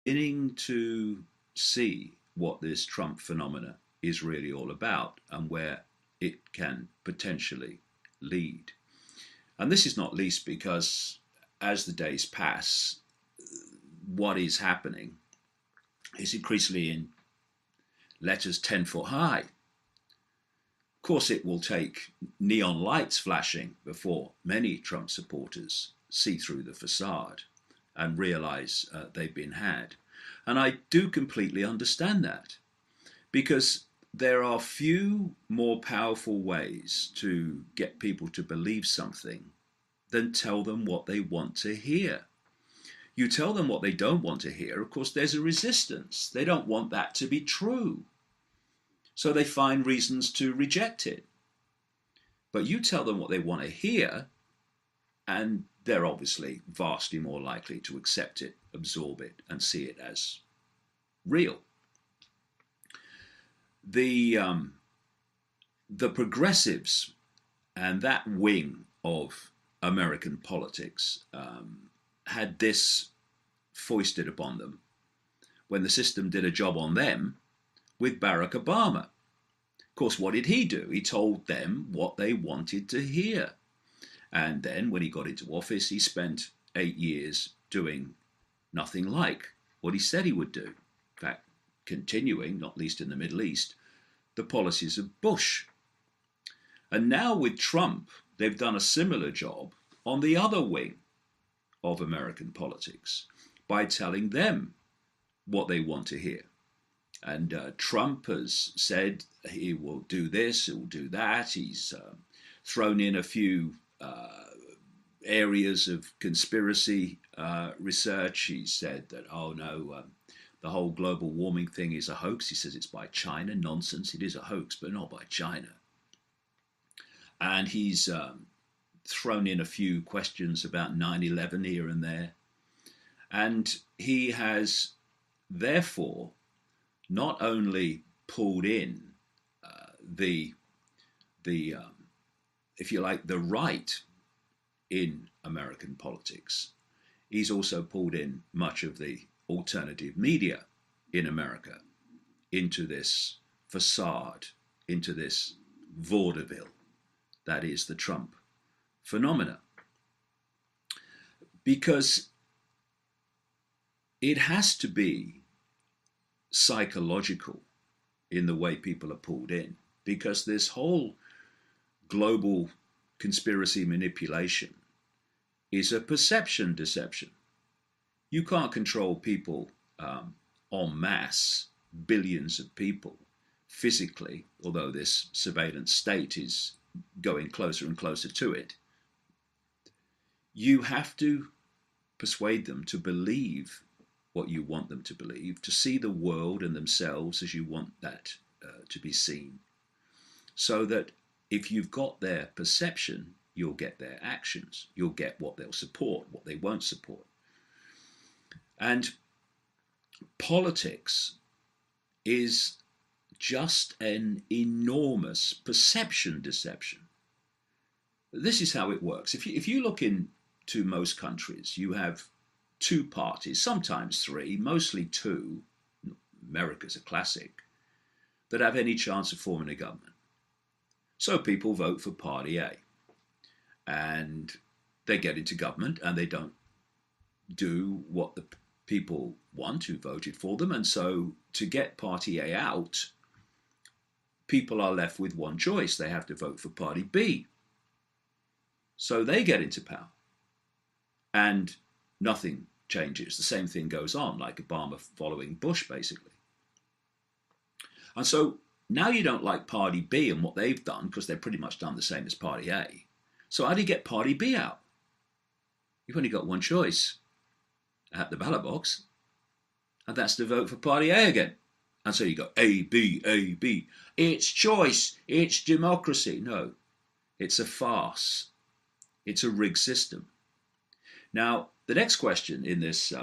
beginning to see what this Trump phenomena is really all about and where it can potentially lead. And this is not least because as the days pass, what is happening is increasingly in letters 10 foot high. Of course, it will take neon lights flashing before many Trump supporters see through the facade and realize they've been had. And I do completely understand that because there are few more powerful ways to get people to believe something than tell them what they want to hear. You tell them what they don't want to hear, of course, there's a resistance. They don't want that to be true. So they find reasons to reject it. But you tell them what they want to hear, and they're obviously vastly more likely to accept it, absorb it, and see it as real. The progressives and that wing of American politics had this foisted upon them when the system did a job on them with Barack Obama. Of course, what did he do? He told them what they wanted to hear. And then when he got into office, he spent 8 years doing nothing like what he said he would do. In fact, continuing, not least in the Middle East, the policies of Bush. And now with Trump, they've done a similar job on the other wing of American politics by telling them what they want to hear. And Trump has said he will do this, he will do that. He's thrown in a few areas of conspiracy research. He said that, oh no, the whole global warming thing is a hoax. He says it's by China. Nonsense. It is a hoax, but not by China. And he's thrown in a few questions about 9/11 here and there. And he has therefore not only pulled in the if you like, the right in American politics, he's also pulled in much of the alternative media in America into this facade, into this vaudeville that is the Trump phenomena. Because it has to be psychological in the way people are pulled in, because this whole global conspiracy manipulation is a perception deception. You can't control people en masse, billions of people, physically, although this surveillance state is going closer and closer to it. You have to persuade them to believe what you want them to believe, to see the world and themselves as you want that to be seen, so that if you've got their perception, you'll get their actions. You'll get what they'll support, what they won't support. And politics is just an enormous perception deception. This is how it works. If you look into most countries, you have two parties, sometimes three, mostly two, America's a classic, that have any chance of forming a government. So people vote for Party A, and they get into government and they don't do what the people want who voted for them. And so to get Party A out, people are left with one choice. They have to vote for Party B. So they get into power and nothing changes. The same thing goes on, like Obama following Bush, basically. And so now you don't like Party B and what they've done, because they've pretty much done the same as Party A. So how do you get Party B out? You've only got one choice at the ballot box, and that's to vote for Party A again. And so you go A, B, A, B. It's choice. It's democracy. No, it's a farce. It's a rigged system. Now, the next question in this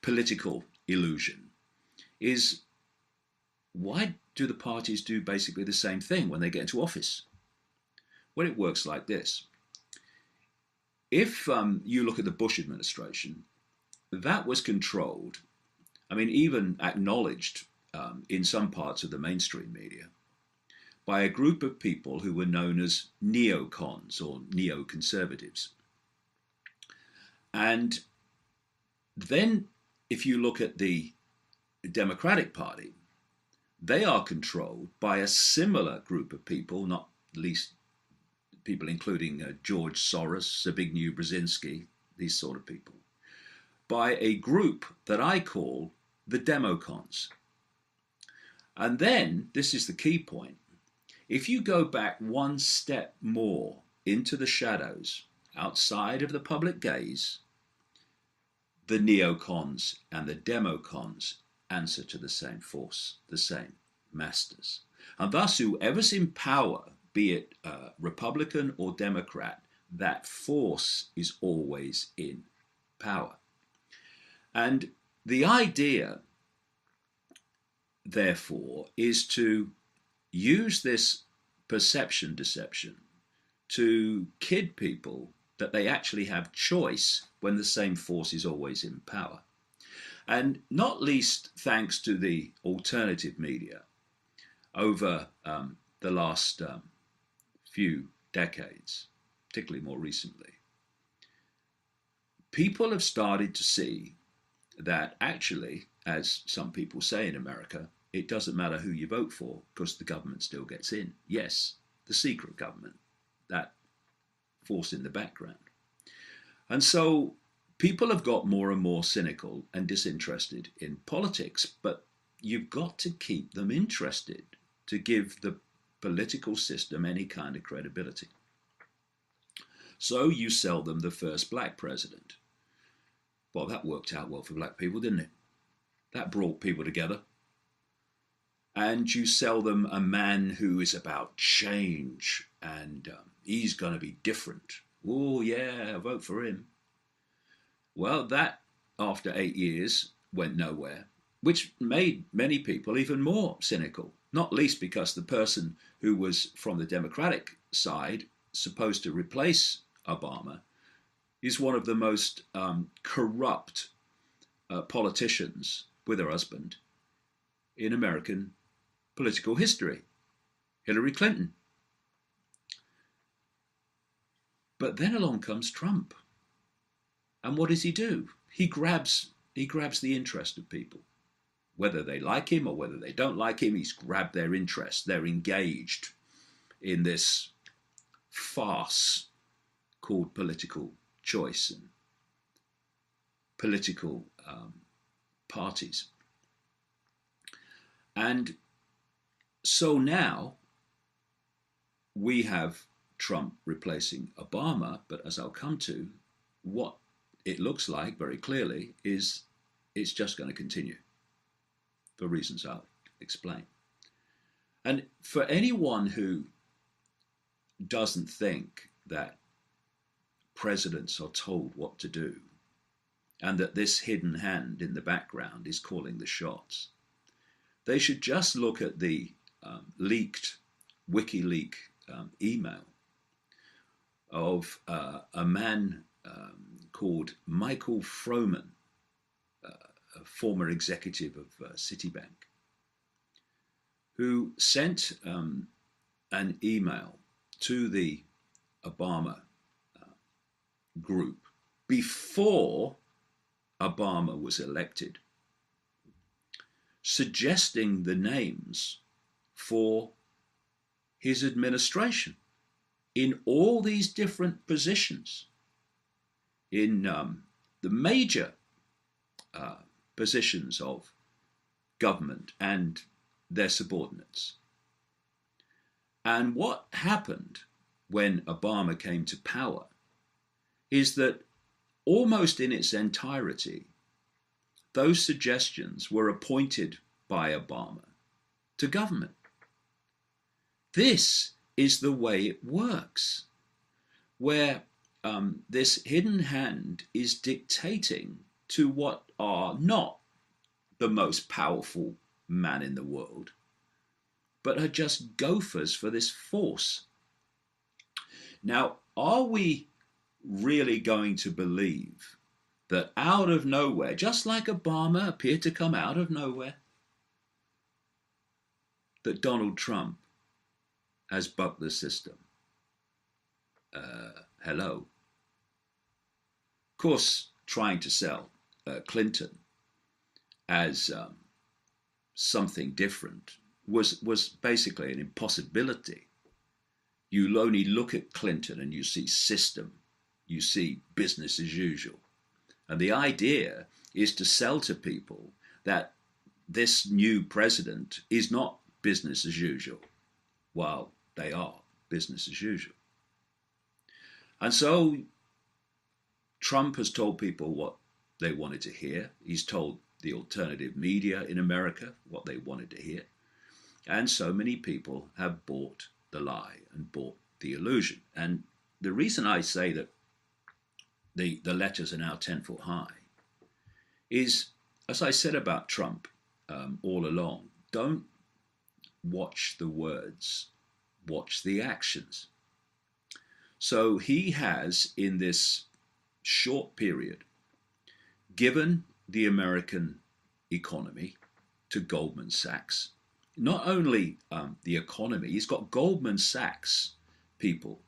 political illusion is, why do the parties do basically the same thing when they get into office? Well, it works like this. If you look at the Bush administration, that was controlled, I mean, even acknowledged in some parts of the mainstream media, by a group of people who were known as neocons or neoconservatives. And then, if you look at the Democratic Party, they are controlled by a similar group of people, not least people including George Soros, Zbigniew Brzezinski, these sort of people, by a group that I call the Democons. And then, this is the key point, if you go back one step more into the shadows, outside of the public gaze, the neocons and the democons answer to the same force, the same masters. And thus, whoever's in power, be it Republican or Democrat, that force is always in power. And the idea, therefore, is to use this perception deception to kid people that they actually have choice when the same force is always in power. And not least thanks to the alternative media over the last few decades, particularly more recently, people have started to see that actually, as some people say in America, it doesn't matter who you vote for because the government still gets in. Yes, the secret government, that force in the background. And so people have got more and more cynical and disinterested in politics, but you've got to keep them interested to give the political system any kind of credibility. So you sell them the first black president. Well, that worked out well for black people, didn't it? That brought people together. And you sell them a man who is about change and he's going to be different. Oh, yeah, vote for him. Well, that, after 8 years, went nowhere, which made many people even more cynical, not least because the person who was from the Democratic side, supposed to replace Obama, is one of the most corrupt politicians, with her husband, in American political history, Hillary Clinton. But then along comes Trump. And what does he do? He grabs the interest of people. Whether they like him or whether they don't like him, he's grabbed their interest. They're engaged in this farce called political choice and political parties. And so now we have Trump replacing Obama, but as I'll come to, what it looks like very clearly is it's just going to continue for reasons I'll explain. And for anyone who doesn't think that presidents are told what to do and that this hidden hand in the background is calling the shots, they should just look at the leaked WikiLeaks email of a man called Michael Froman, a former executive of Citibank, who sent an email to the Obama group before Obama was elected, suggesting the names for his administration in all these different positions, in the major positions of government and their subordinates. And what happened when Obama came to power is that almost in its entirety, those suggestions were appointed by Obama to government. This is the way it works, where this hidden hand is dictating to what are not the most powerful man in the world, but are just gophers for this force. Now, are we really going to believe that out of nowhere, just like Obama appeared to come out of nowhere, that Donald Trump has bucked the system. Hello. Of course, trying to sell Clinton as something different was basically an impossibility. You only look at Clinton and you see system, you see business as usual. And the idea is to sell to people that this new president is not business as usual, while they are business as usual. And so Trump has told people what they wanted to hear. He's told the alternative media in America what they wanted to hear. And so many people have bought the lie and bought the illusion. And the reason I say that the letters are now 10 foot high is, as I said about Trump all along, don't watch the words, watch the actions. So he has, in this short period, given the American economy to Goldman Sachs. Not only the economy, he's got Goldman Sachs people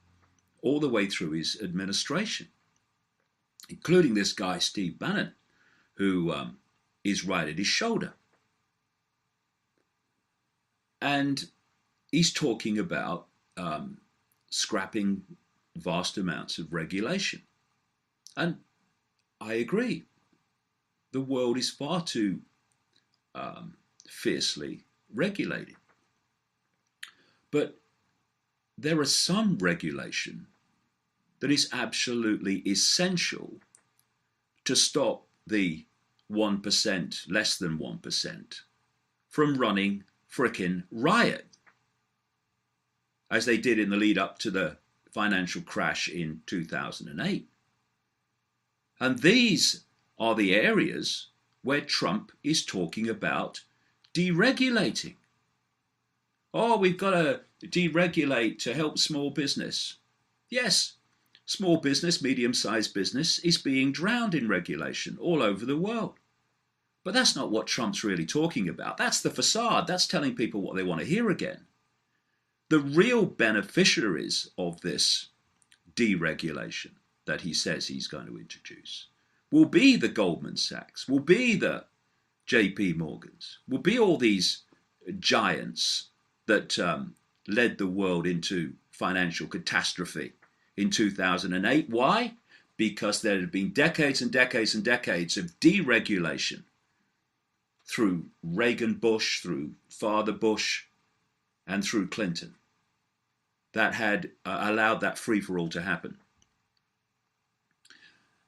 all the way through his administration, including this guy, Steve Bannon, who is right at his shoulder. And he's talking about scrapping vast amounts of regulation. And I agree. The world is far too fiercely regulated. But there is some regulation that is absolutely essential to stop the 1%, less than 1%, from running frickin' riot, as they did in the lead up to the financial crash in 2008. And these are the areas where Trump is talking about deregulating. Oh, we've got to deregulate to help small business. Yes, small business, medium-sized business is being drowned in regulation all over the world. But that's not what Trump's really talking about. That's the facade. That's telling people what they want to hear again. The real beneficiaries of this deregulation that he says he's going to introduce will be the Goldman Sachs, will be the JP Morgans, will be all these giants that led the world into financial catastrophe in 2008. Why? Because there had been decades and decades and decades of deregulation through Reagan Bush, through Father Bush, and through Clinton, that had allowed that free-for-all to happen.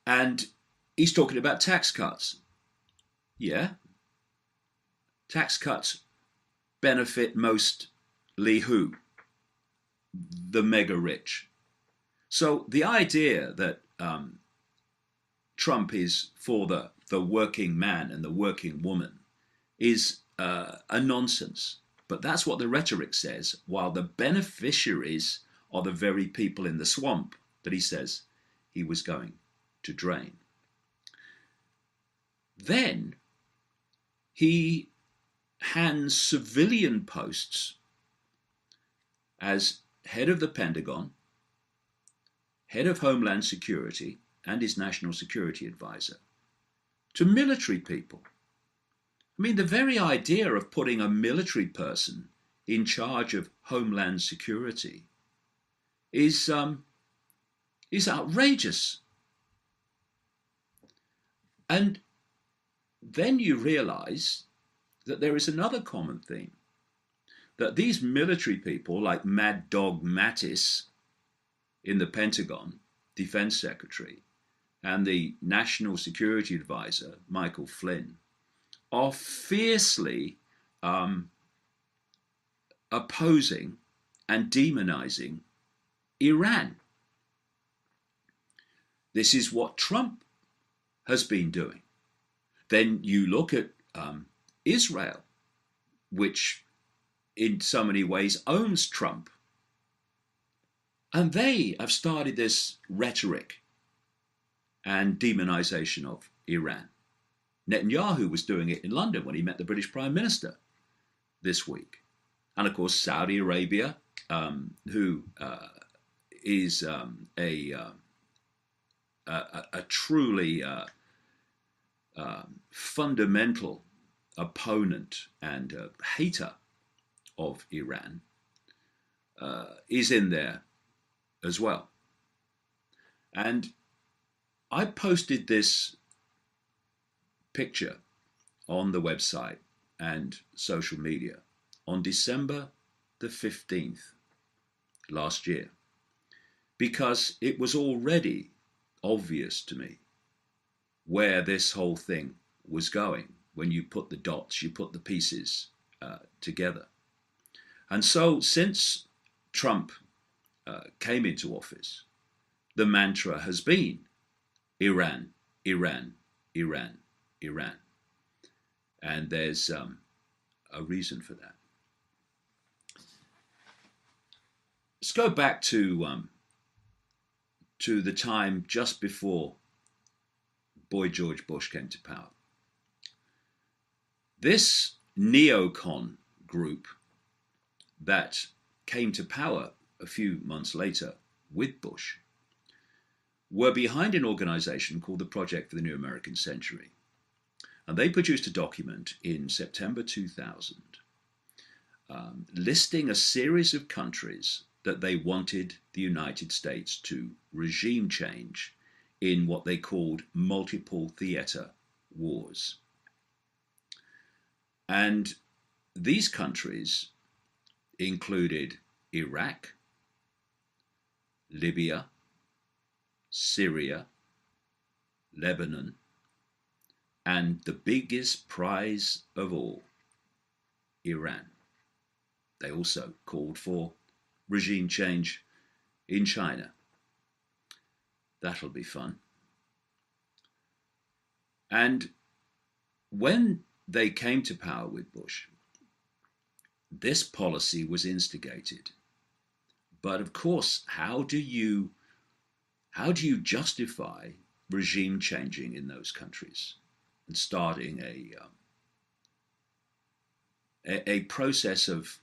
And he's talking about tax cuts. Yeah. Tax cuts benefit mostly who? The mega rich. So the idea that Trump is for the working man and the working woman is a nonsense. But that's what the rhetoric says, while the beneficiaries are the very people in the swamp that he says he was going to drain. Then he hands civilian posts as head of the Pentagon, head of Homeland Security, and his national security advisor to military people. I mean, the very idea of putting a military person in charge of Homeland Security is outrageous. And then you realize that there is another common theme, that these military people like Mad Dog Mattis in the Pentagon, Defense Secretary, and the National Security Advisor, Michael Flynn, are fiercely opposing and demonizing Iran. This is what Trump has been doing. Then you look at Israel, which in so many ways owns Trump. And they have started this rhetoric and demonization of Iran. Netanyahu was doing it in London when he met the British Prime Minister this week. And of course, Saudi Arabia, who is a truly fundamental opponent and hater of Iran, is in there as well. And I posted this picture on the website and social media on December the 15th last year, because it was already obvious to me where this whole thing was going. When you put the dots, you put the pieces together. And so since Trump came into office, the mantra has been Iran, Iran, Iran, Iran. And there's a reason for that. Let's go back to the time just before Boy George Bush came to power. This neocon group that came to power a few months later with Bush were behind an organization called the Project for the New American Century. And they produced a document in September 2000 listing a series of countries that they wanted the United States to regime change in what they called multiple theater wars. And these countries included Iraq, Libya, Syria, Lebanon, and the biggest prize of all, Iran. They also called for regime change in China. That'll be fun. And when they came to power with Bush, this policy was instigated. But of course, how do you justify regime changing in those countries and starting a process of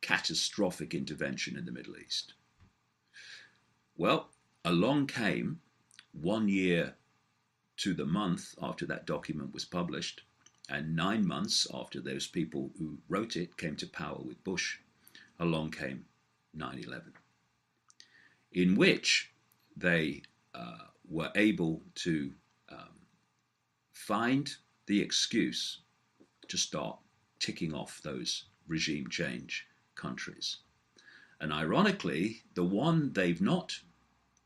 catastrophic intervention in the Middle East? Well, along came 1 year to the month after that document was published, and 9 months after those people who wrote it came to power with Bush, along came 9/11, in which they were able to find the excuse to start ticking off those regime change countries. And ironically, the one they've not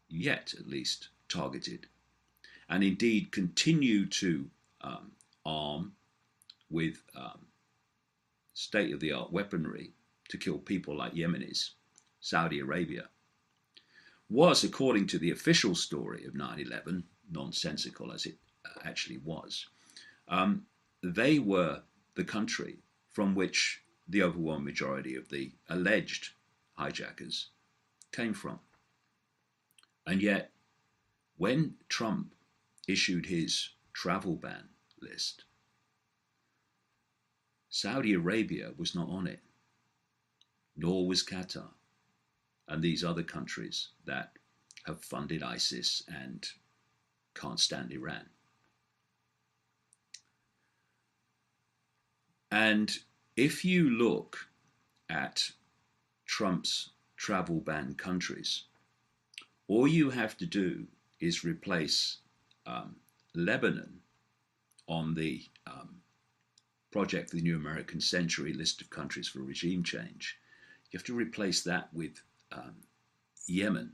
yet, at least, targeted, and indeed continue to arm with state-of-the-art weaponry to kill people like Yemenis, Saudi Arabia, was, according to the official story of 9/11, nonsensical as it actually was, they were the country from which the overwhelming majority of the alleged hijackers came from. And yet, when Trump issued his travel ban list, Saudi Arabia was not on it, nor was Qatar, and these other countries that have funded ISIS and can't stand Iran. And if you look at Trump's travel ban countries, all you have to do is replace Lebanon on the Project for the New American Century list of countries for regime change. You have to replace that with Yemen.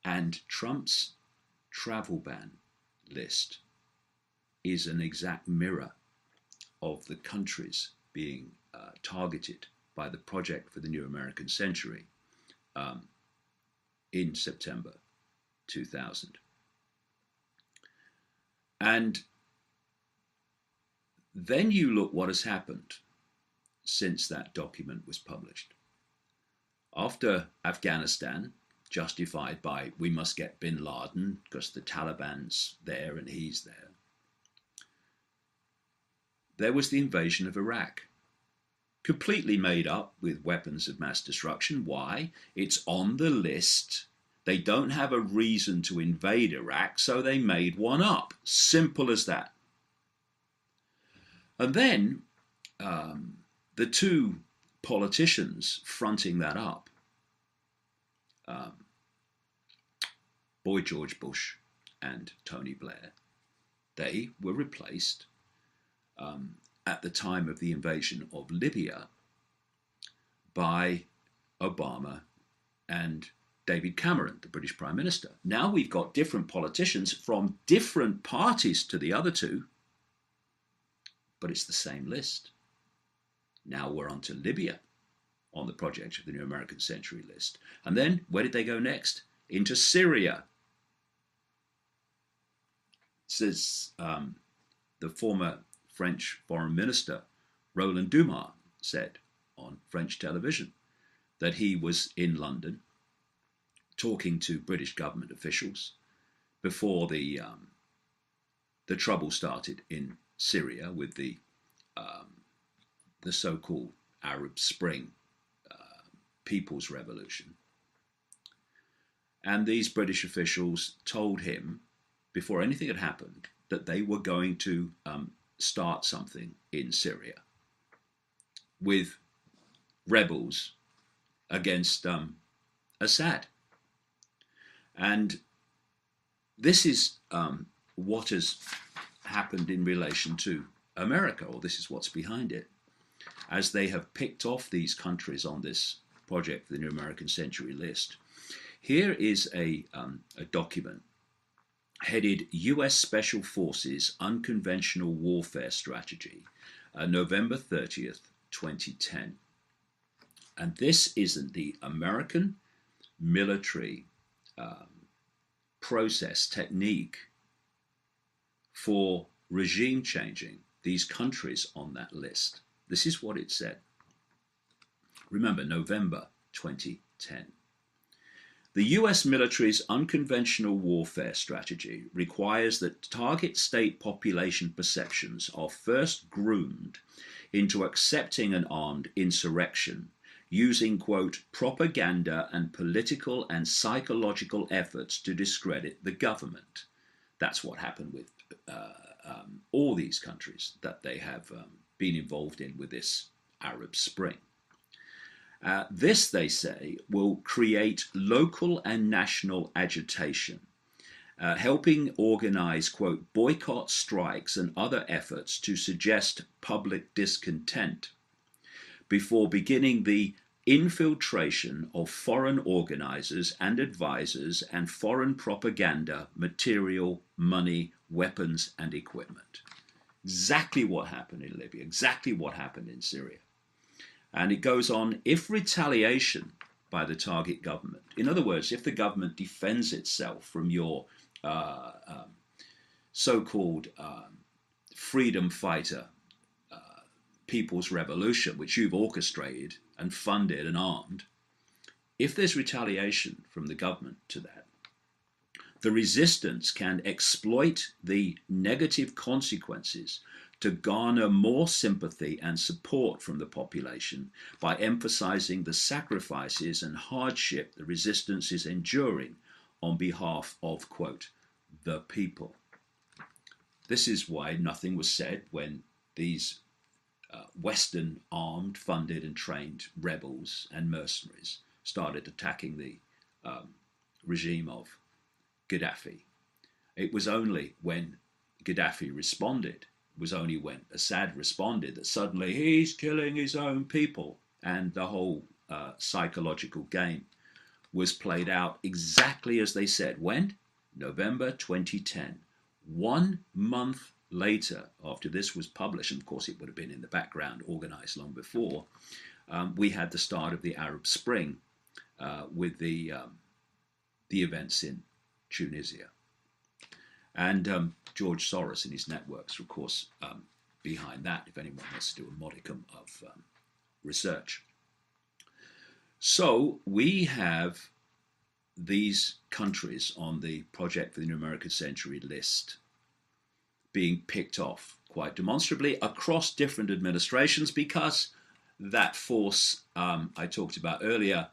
And Trump's travel ban list is an exact mirror of the countries being targeted by the Project for the New American Century in September 2000. And then you look what has happened since that document was published. After Afghanistan, justified by we must get bin Laden because the Taliban's there and he's there. There was the invasion of Iraq, completely made up with weapons of mass destruction. Why? It's on the list. They don't have a reason to invade Iraq, so they made one up. Simple as that. And then the two politicians fronting that up, Boy George Bush and Tony Blair, they were replaced at the time of the invasion of Libya by Obama and David Cameron, the British Prime Minister. Now we've got different politicians from different parties to the other two, but it's the same list. Now we're on to Libya on the Project of the New American Century list. And then where did they go next? Into Syria. Says the former French Foreign Minister Roland Dumas said on French television that he was in London talking to British government officials before the trouble started in Syria with the so-called Arab Spring People's Revolution. And these British officials told him, before anything had happened, that they were going to start something in Syria with rebels against Assad. And this is what has happened in relation to America, or this is what's behind it, as they have picked off these countries on this Project for the New American Century list. Here is a document headed U.S. Special Forces Unconventional Warfare Strategy, November 30th, 2010. And this isn't the American military process, technique for regime changing these countries on that list. This is what it said. Remember, November 2010. The US military's unconventional warfare strategy requires that target state population perceptions are first groomed into accepting an armed insurrection using, quote, propaganda and political and psychological efforts to discredit the government. That's what happened with all these countries that they have been involved in with this Arab Spring. This, they say, will create local and national agitation, helping organize, quote, boycott strikes and other efforts to suggest public discontent before beginning the infiltration of foreign organizers and advisors and foreign propaganda, material, money, weapons, and equipment. Exactly what happened in Libya, exactly what happened in Syria. And it goes on, if retaliation by the target government, in other words, if the government defends itself from your so-called freedom fighter people's revolution, which you've orchestrated and funded and armed, if there's retaliation from the government to that, the resistance can exploit the negative consequences to garner more sympathy and support from the population by emphasizing the sacrifices and hardship the resistance is enduring on behalf of, quote, the people. This is why nothing was said when these Western armed, funded and trained rebels and mercenaries started attacking the regime of Gaddafi. It was only when Gaddafi responded, was only when Assad responded that suddenly he's killing his own people, and the whole psychological game was played out exactly as they said. When? November 2010. 1 month later, after this was published, and of course it would have been in the background organized long before, we had the start of the Arab Spring with the events in Tunisia. And George Soros and his networks are, of course, behind that, if anyone wants to do a modicum of research. So we have these countries on the Project for the New American Century list being picked off quite demonstrably across different administrations, because that force I talked about earlier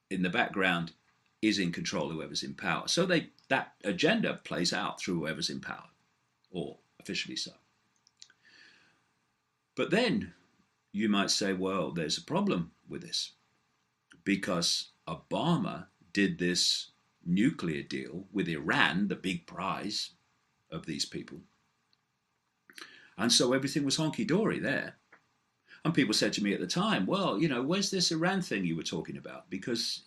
in the background is in control of whoever's in power. So that agenda plays out through whoever's in power, or officially so. But then you might say, well, there's a problem with this, because Obama did this nuclear deal with Iran, the big prize of these people. And so everything was honky-dory there. And people said to me at the time, well, where's this Iran thing you were talking about? Because,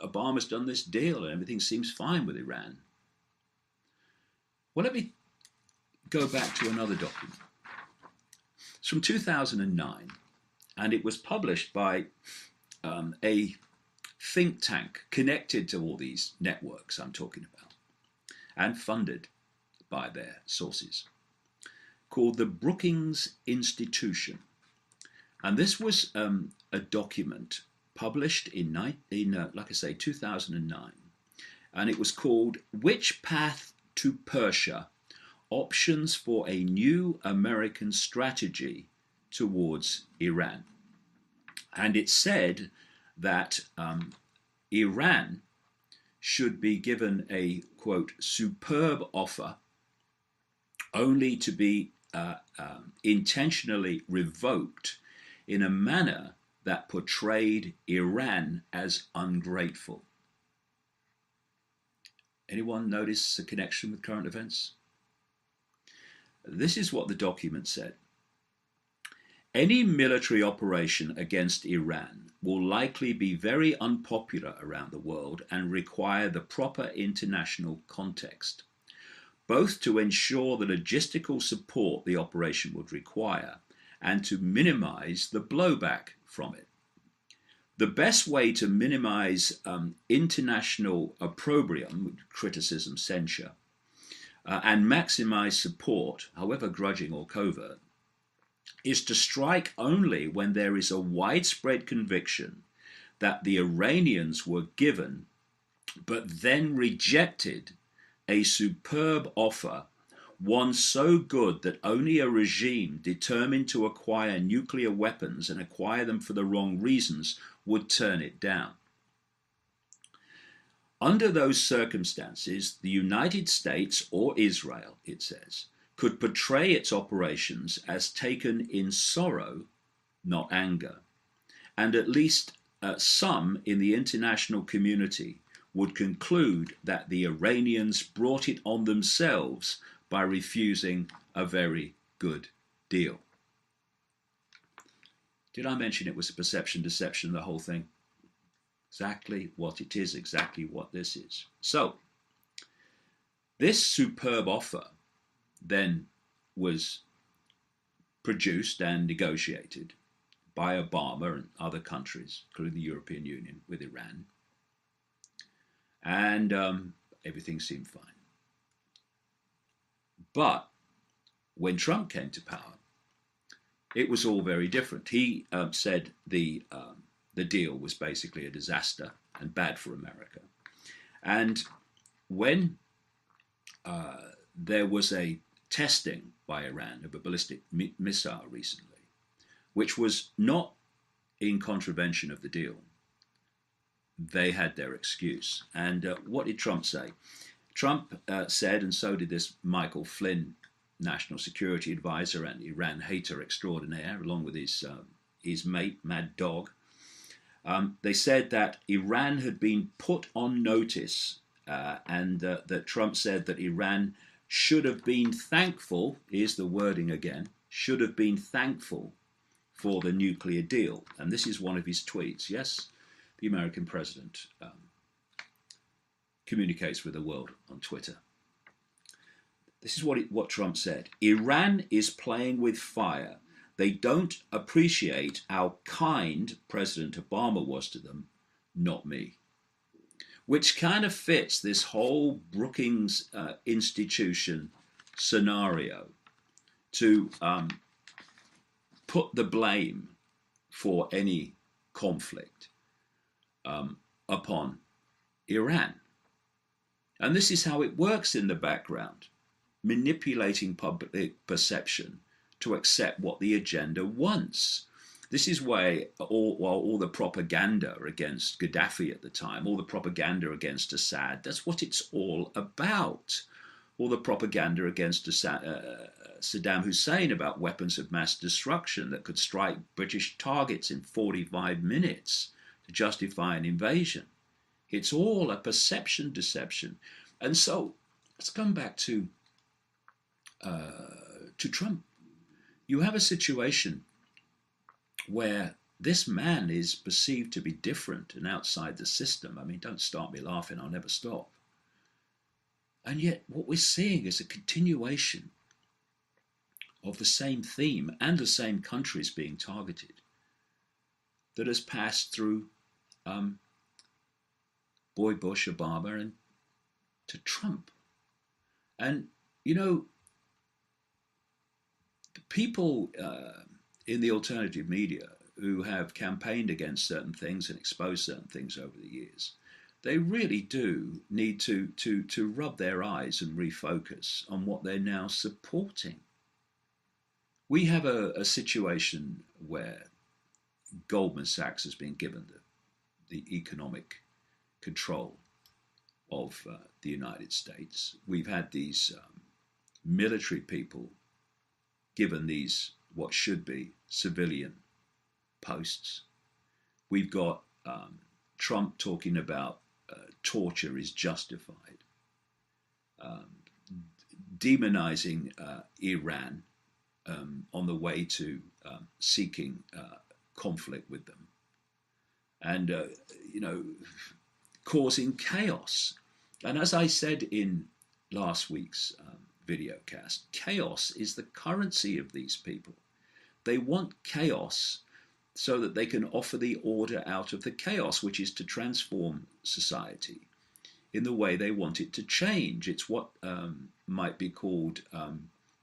Obama's done this deal and everything seems fine with Iran. Well, let me go back to another document. It's from 2009, and it was published by a think tank connected to all these networks I'm talking about, and funded by their sources, called the Brookings Institution. And this was a document published in like I say, 2009, and it was called "Which Path to Persia? Options for a New American Strategy Towards Iran." And it said that Iran should be given a, quote, superb offer, only to be intentionally revoked in a manner that portrayed Iran as ungrateful. Anyone notice the connection with current events? This is what the document said. Any military operation against Iran will likely be very unpopular around the world and require the proper international context, both to ensure the logistical support the operation would require and to minimize the blowback from it. The best way to minimize international opprobrium, criticism, censure, and maximize support, however grudging or covert, is to strike only when there is a widespread conviction that the Iranians were given, but then rejected, a superb offer, one so good that only a regime determined to acquire nuclear weapons and acquire them for the wrong reasons would turn it down. Under those circumstances, the United States or Israel, it says, could portray its operations as taken in sorrow, not anger, and at least some in the international community would conclude that the Iranians brought it on themselves by refusing a very good deal. Did I mention it was a perception deception, the whole thing? Exactly what it is, exactly what this is. So, this superb offer then was produced and negotiated by Obama and other countries, including the European Union, with Iran. And everything seemed fine. But when Trump came to power, it was all very different. He said the deal was basically a disaster and bad for America. And when there was a testing by Iran of a ballistic missile recently, which was not in contravention of the deal, they had their excuse. And what did Trump say? Trump said, and so did this Michael Flynn, national security advisor and Iran hater extraordinaire, along with his mate, Mad Dog. They said that Iran had been put on notice, and that Trump said that Iran should have been thankful, here's the wording again, should have been thankful for the nuclear deal. And this is one of his tweets. Yes, the American president communicates with the world on Twitter. This is what Trump said. Iran is playing with fire. They don't appreciate how kind President Obama was to them, not me. Which kind of fits this whole Brookings Institution scenario to put the blame for any conflict upon Iran. And this is how it works in the background, manipulating public perception to accept what the agenda wants. This is why all the propaganda against Gaddafi at the time, all the propaganda against Assad, that's what it's all about. All the propaganda against Saddam Hussein about weapons of mass destruction that could strike British targets in 45 minutes to justify an invasion. It's all a perception deception. And so let's come back to Trump. You have a situation where this man is perceived to be different and outside the system. I mean, don't start me laughing, I'll never stop. And yet what we're seeing is a continuation of the same theme and the same countries being targeted that has passed through Boy Bush, Obama, and to Trump. And, you know, the people in the alternative media who have campaigned against certain things and exposed certain things over the years, they really do need to rub their eyes and refocus on what they're now supporting. We have a situation where Goldman Sachs has been given the economic control of the United States. We've had these military people given these what should be civilian posts. We've got Trump talking about torture is justified, demonizing Iran on the way to seeking conflict with them, and you know, causing chaos. And as I said in last week's video cast, chaos is the currency of these people. They want chaos so that they can offer the order out of the chaos, which is to transform society in the way they want it to change. It's what might be called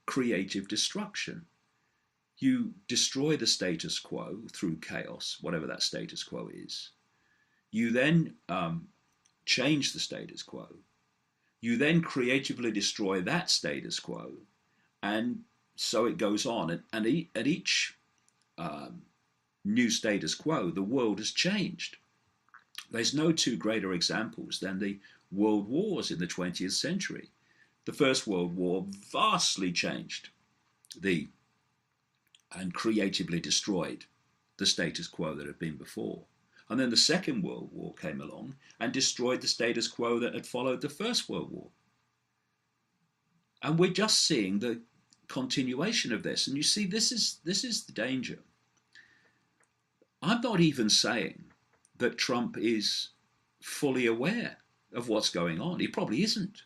creative destruction. You destroy the status quo through chaos, whatever that status quo is. You then change the status quo. You then creatively destroy that status quo, and so it goes on. And at each new status quo, the world has changed. There's no two greater examples than the world wars in the 20th century. The First World War vastly changed and creatively destroyed the status quo that had been before. And then the Second World War came along and destroyed the status quo that had followed the First World War. And we're just seeing the continuation of this. And you see, this is the danger. I'm not even saying that Trump is fully aware of what's going on. He probably isn't.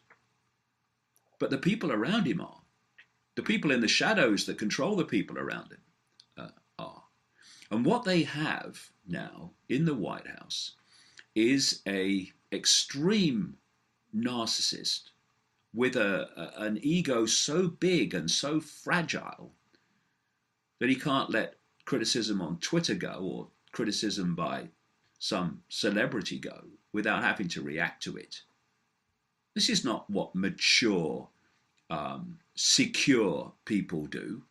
But the people around him are. The people in the shadows that control the people around him are. And what they have now in the White House is an extreme narcissist with an ego so big and so fragile that he can't let criticism on Twitter go, or criticism by some celebrity go, without having to react to it. This is not what mature, secure people do.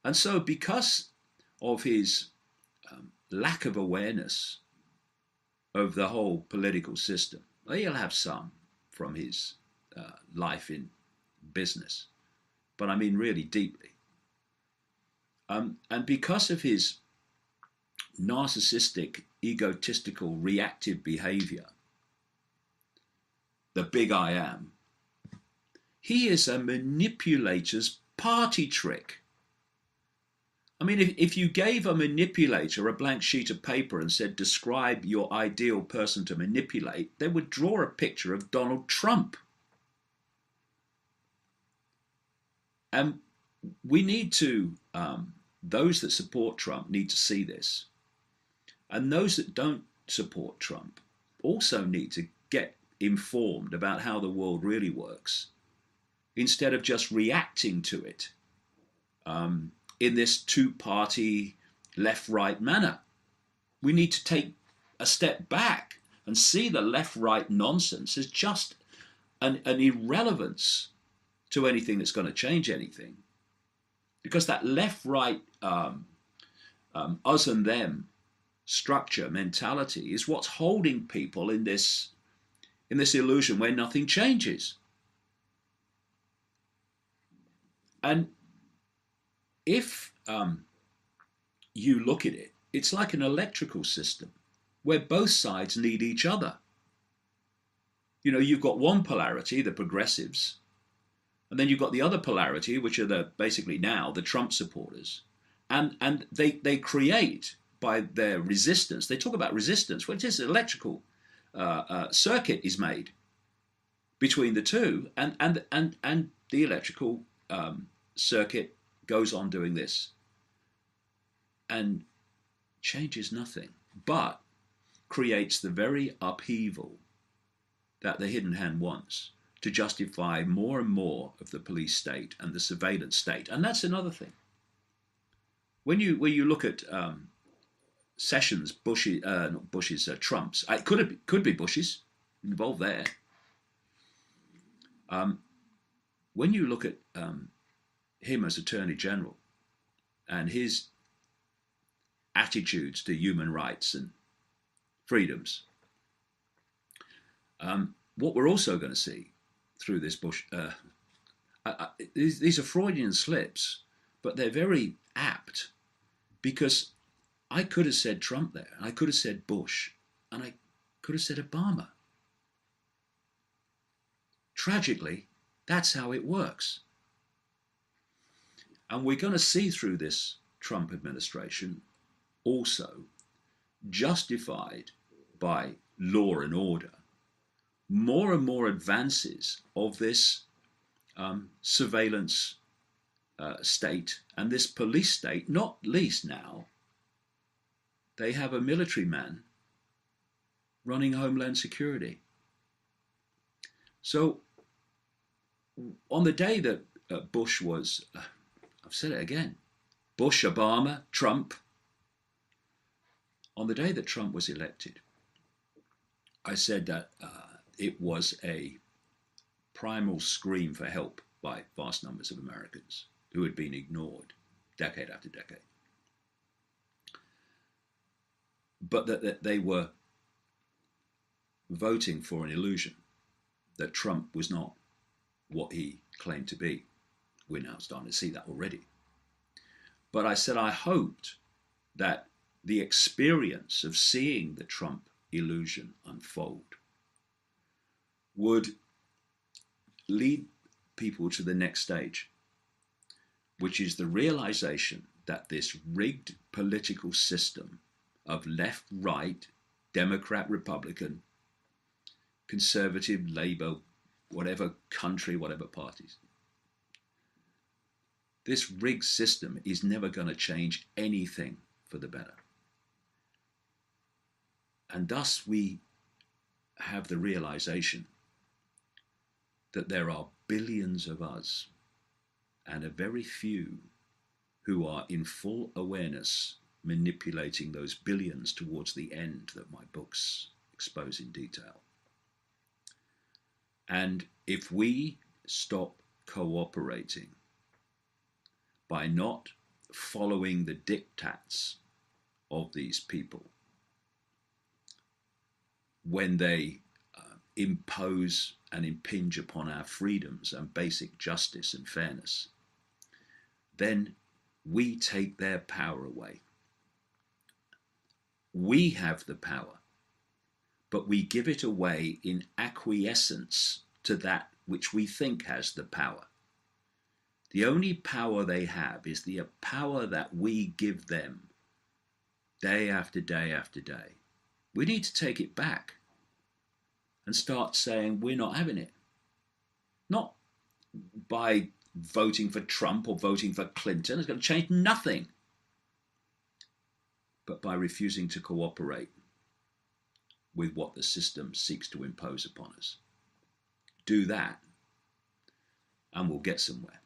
And so because of his lack of awareness of the whole political system, he'll have some from his life in business, but I mean really deeply. And because of his narcissistic, egotistical, reactive behavior, the big I am, he is a manipulator's party trick. I mean, if you gave a manipulator a blank sheet of paper and said, describe your ideal person to manipulate, they would draw a picture of Donald Trump. And we need to, those that support Trump need to see this. And those that don't support Trump also need to get informed about how the world really works, instead of just reacting to it in this two-party left-right manner. We need to take a step back and see the left-right nonsense as just an irrelevance to anything that's going to change anything. Because that left-right us and them structure mentality is what's holding people in this illusion where nothing changes. And if you look at it, it's like an electrical system where both sides need each other. You know, you've got one polarity, the progressives, and then you've got the other polarity, which are basically now the Trump supporters. And they create, by their resistance, they talk about resistance. Well, it is an electrical circuit is made between the two, and the electrical circuit goes on doing this and changes nothing, but creates the very upheaval that the hidden hand wants to justify more and more of the police state and the surveillance state. And that's another thing. When you look at Sessions, not Bush's, Trump's, it could be Bush's involved there. When you look at him as Attorney General and his attitudes to human rights and freedoms, what we're also going to see through this Bush, these are Freudian slips, but they're very apt, because I could have said Trump there, and I could have said Bush, and I could have said Obama. Tragically, that's how it works. And we're going to see through this Trump administration also, justified by law and order, more and more advances of this surveillance state and this police state. Not least now, they have a military man running Homeland Security. So on the day that Bush was, I've said it again, Bush, Obama, Trump, on the day that Trump was elected, I said that it was a primal scream for help by vast numbers of Americans who had been ignored decade after decade. But that they were voting for an illusion that Trump was not what he claimed to be. We're now starting to see that already. But I said I hoped that the experience of seeing the Trump illusion unfold would lead people to the next stage, which is the realization that this rigged political system of left, right, Democrat, Republican, conservative, Labour, whatever country, whatever parties, this rigged system is never going to change anything for the better. And thus we have the realization that there are billions of us and a very few who are in full awareness manipulating those billions towards the end that my books expose in detail. And if we stop cooperating by not following the diktats of these people when they impose and impinge upon our freedoms and basic justice and fairness, then we take their power away. We have the power, but we give it away in acquiescence to that which we think has the power. The only power they have is the power that we give them day after day after day. We need to take it back and start saying we're not having it. Not by voting for Trump or voting for Clinton. It's going to change nothing. But by refusing to cooperate with what the system seeks to impose upon us. Do that and we'll get somewhere.